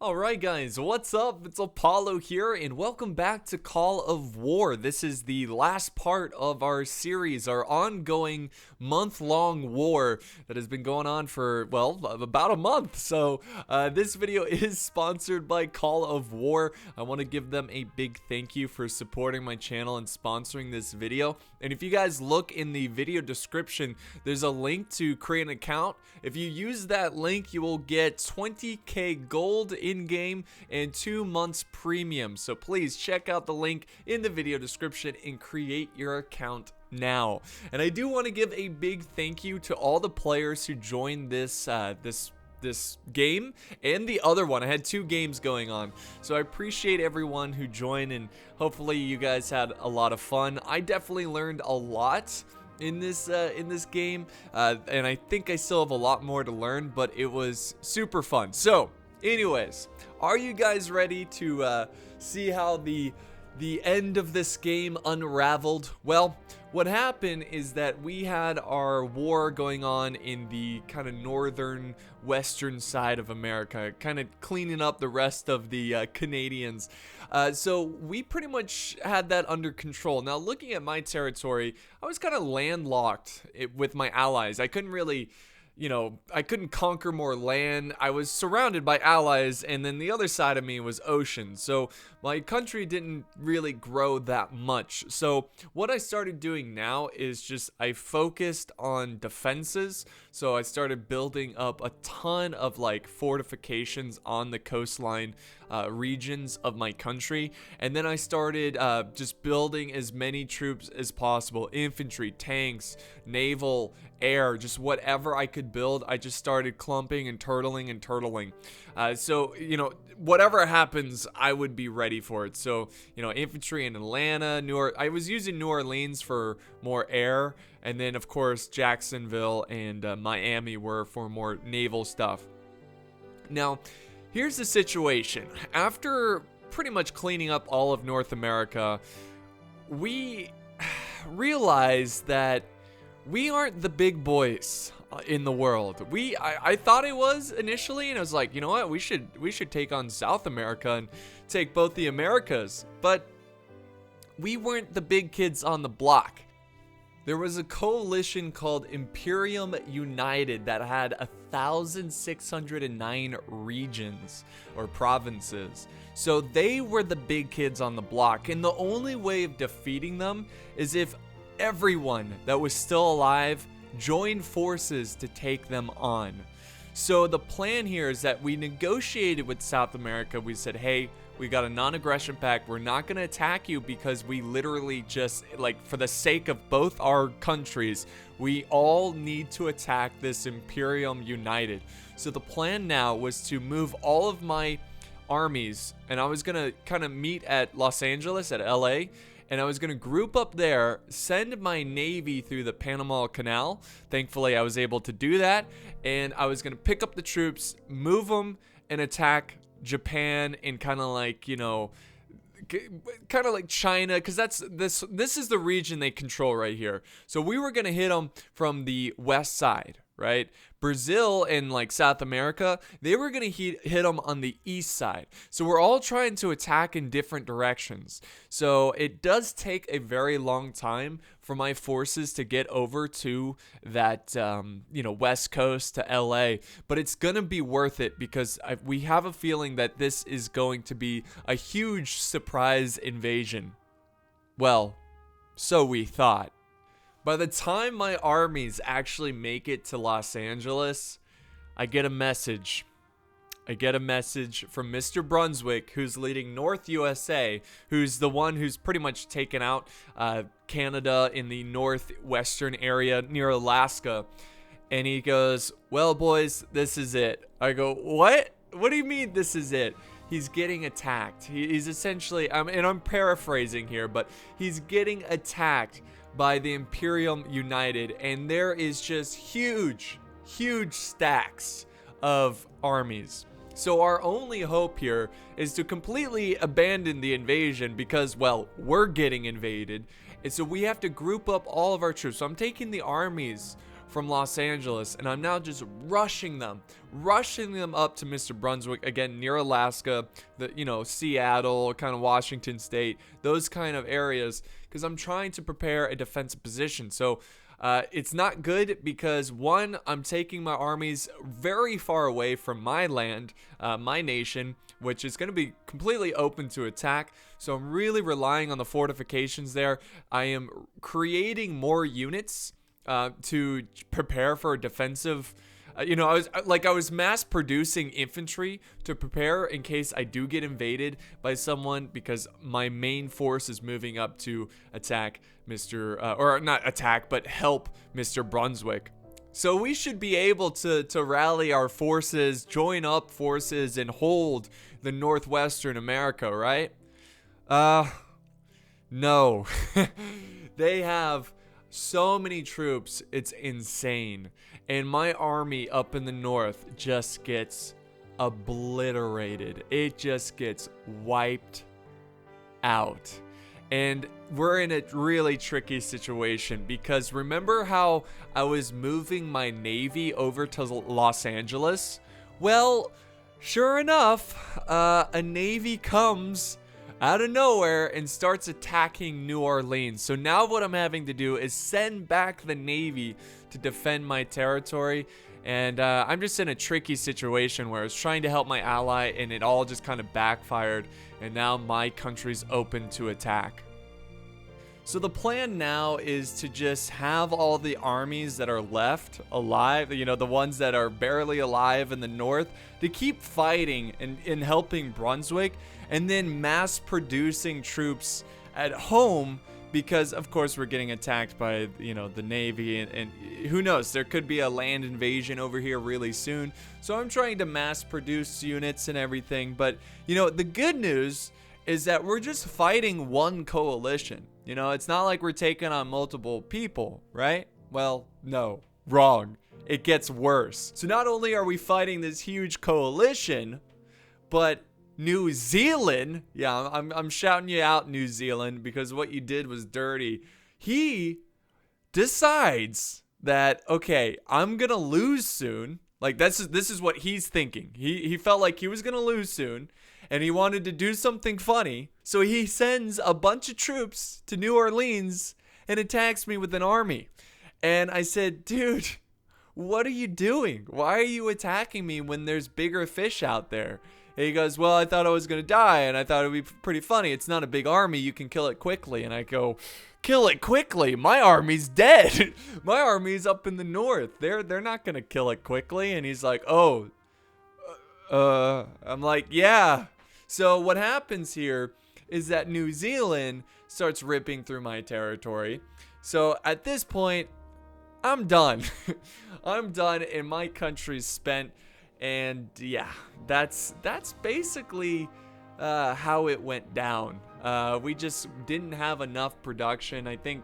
Alright guys, what's up? It's Apollo here and welcome back to Call of War. This is the last part of our series, our ongoing month-long war that has been going on for, well, about a month. So this video is sponsored by Call of War. I want to give them a big thank you for supporting my channel and sponsoring this video. And if you guys look in the video description, there's a link to create an account. If you use that link, you will get 20k gold in-game and 2 months premium. So please check out the link in the video description and create your account now. And I do want to give a big thank you to all the players who joined this game and the other one. I had 2 games going on, so I appreciate everyone who joined, and hopefully you guys had a lot of fun. I definitely learned a lot in this game, and I think I still have a lot more to learn, but it was super fun. So anyways, are you guys ready to see how the end of this game unraveled? Well, what happened is that we had our war going on in the kind of northern western side of America, kind of cleaning up the rest of the Canadians. So we pretty much had that under control. Now, looking at my territory, I was kind of landlocked with my allies. I couldn't really, I couldn't conquer more land. I was surrounded by allies, and then the other side of me was ocean. So my country didn't really grow that much. So what I started doing now is just I focused on defenses. So I started building up a ton of like fortifications on the coastline regions of my country. And then I started just building as many troops as possible. Infantry, tanks, naval, air, just whatever I could build. I just started clumping and turtling. So, whatever happens, I would be ready for it. So, infantry in Atlanta, I was using New Orleans for more air. And then, of course, Jacksonville and Miami were for more naval stuff. Now, here's the situation. After pretty much cleaning up all of North America, we realized that we aren't the big boys in the world. I thought it was initially, and I was like, you know what, we should take on South America and take both the Americas. But we weren't the big kids on the block. There was a coalition called Imperium United that had 1,609 regions or provinces. So they were the big kids on the block, and the only way of defeating them is if everyone that was still alive joined forces to take them on. So the plan here is that we negotiated with South America. We said, hey, we got a non-aggression pact. We're not going to attack you because we literally just, like, for the sake of both our countries, we all need to attack this Imperium United. So the plan now was to move all of my armies, and I was going to kind of meet at Los Angeles, at LA, and I was going to group up there, send my navy through the Panama Canal. Thankfully, I was able to do that, and I was going to pick up the troops, move them, and attack Japan and kind of like, kind of like China, because this is the region they control right here. So we were going to hit them from the west side, right? Brazil and like South America, they were going to hit them on the east side. So we're all trying to attack in different directions. So it does take a very long time for my forces to get over to that, west coast to LA. But it's going to be worth it because we have a feeling that this is going to be a huge surprise invasion. Well, so we thought. By the time my armies actually make it to Los Angeles, I get a message. from Mr. Brunswick, who's leading North USA, who's the one who's pretty much taken out Canada in the northwestern area near Alaska. And he goes, well, boys, this is it. I go, what? What do you mean this is it? He's getting attacked. He's essentially, and I'm paraphrasing here, but he's getting attacked by the Imperium United, and there is just huge stacks of armies. So our only hope here is to completely abandon the invasion because, well, we're getting invaded, and so we have to group up all of our troops. So I'm taking the armies from Los Angeles, and I'm now just rushing them up to Mr. Brunswick, again, near Alaska, Seattle, kind of Washington State, those kind of areas, because I'm trying to prepare a defensive position. So it's not good because, one, I'm taking my armies very far away from my land, my nation, which is going to be completely open to attack. So I'm really relying on the fortifications there. I am creating more units to prepare for a defensive. I was mass producing infantry to prepare in case I do get invaded by someone, because my main force is moving up to attack help Mr. Brunswick. So we should be able to rally our forces, join up forces, and hold the Northwestern America, right? No. They have so many troops, it's insane. And my army up in the north just gets obliterated. It just gets wiped out. And we're in a really tricky situation, because remember how I was moving my navy over to Los Angeles? Well, sure enough, a navy comes out of nowhere and starts attacking New Orleans. So now what I'm having to do is send back the navy to defend my territory. And I'm just in a tricky situation where I was trying to help my ally, and it all just kind of backfired, and now my country's open to attack. So the plan now is to just have all the armies that are left alive, the ones that are barely alive in the north, to keep fighting and helping Brunswick, and then mass producing troops at home, because of course we're getting attacked by the Navy, and who knows, there could be a land invasion over here really soon. So I'm trying to mass produce units and everything, but the good news is that we're just fighting one coalition. It's not like we're taking on multiple people, right? Well, no, wrong. It gets worse. So not only are we fighting this huge coalition, but New Zealand, yeah, I'm shouting you out, New Zealand, because what you did was dirty. He decides that, okay, I'm gonna lose soon. Like, this is what he's thinking. He felt like he was gonna lose soon, and he wanted to do something funny. So he sends a bunch of troops to New Orleans and attacks me with an army. And I said, dude, what are you doing? Why are you attacking me when there's bigger fish out there? And he goes, well, I thought I was going to die, and I thought it would be pretty funny. It's not a big army. You can kill it quickly. And I go, kill it quickly? My army's dead. My army's up in the north. They're not going to kill it quickly. And he's like, oh, I'm like, yeah. So what happens here is that New Zealand starts ripping through my territory. So at this point, I'm done. I'm done, and my country's spent. And yeah, that's basically how it went down. We just didn't have enough production. I think,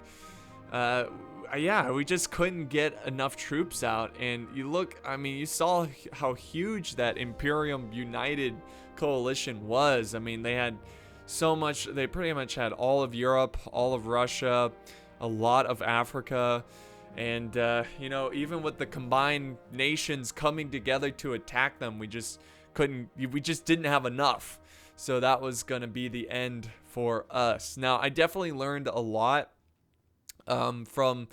we just couldn't get enough troops out. And you saw how huge that Imperium United coalition was. I mean, they had so much. They pretty much had all of Europe, all of Russia, a lot of Africa. And, even with the combined nations coming together to attack them, we just didn't have enough. So that was going to be the end for us. Now, I definitely learned a lot from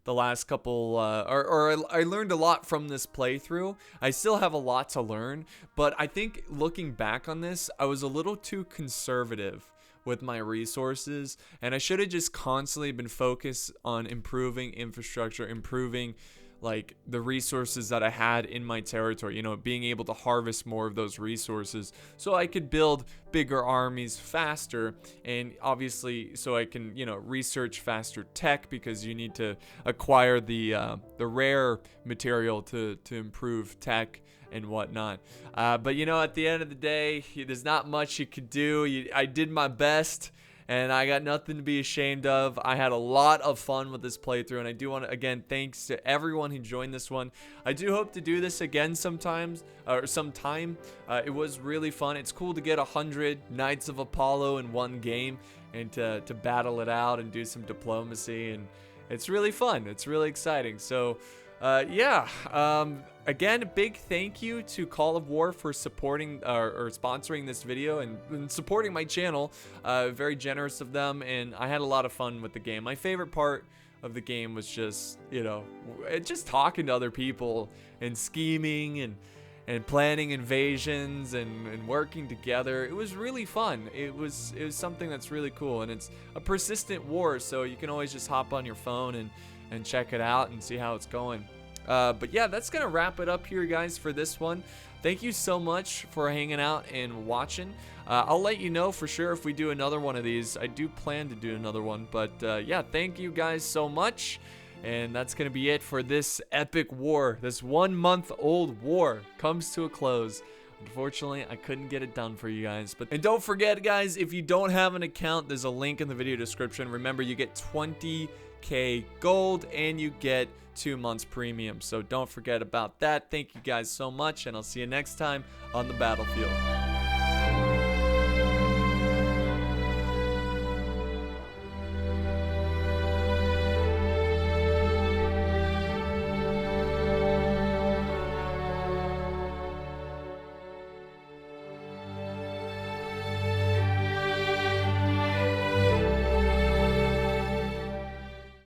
the last couple, I learned a lot from this playthrough. I still have a lot to learn, but I think looking back on this, I was a little too conservative with my resources, and I should have just constantly been focused on improving infrastructure, improving like the resources that I had in my territory, being able to harvest more of those resources so I could build bigger armies faster, and obviously so I can, research faster tech, because you need to acquire the rare material to improve tech and whatnot. But at the end of the day, there's not much you could do. I did my best, and I got nothing to be ashamed of. I had a lot of fun with this playthrough, and I do want to, again, thanks to everyone who joined this one. I do hope to do this again sometime. It was really fun. It's cool to get 100 Knights of Apollo in one game, and to battle it out and do some diplomacy, and it's really fun. It's really exciting. So Yeah. Again, a big thank you to Call of War for supporting or sponsoring this video and supporting my channel. Very generous of them, and I had a lot of fun with the game. My favorite part of the game was just, just talking to other people and scheming and planning invasions and working together. It was really fun. It was something that's really cool, and it's a persistent war, so you can always just hop on your phone and check it out and see how it's going. But yeah, that's gonna wrap it up here, guys, for this one. Thank you so much for hanging out and watching. I'll let you know for sure if we do another one of these. I do plan to do another one, but yeah, thank you guys so much. And that's gonna be it for this epic war. This 1 month old war comes to a close. Unfortunately, I couldn't get it done for you guys. And don't forget, guys, if you don't have an account, there's a link in the video description. Remember, you get 20k gold and you get 2 months premium. So don't forget about that. Thank you guys so much, and I'll see you next time on the battlefield.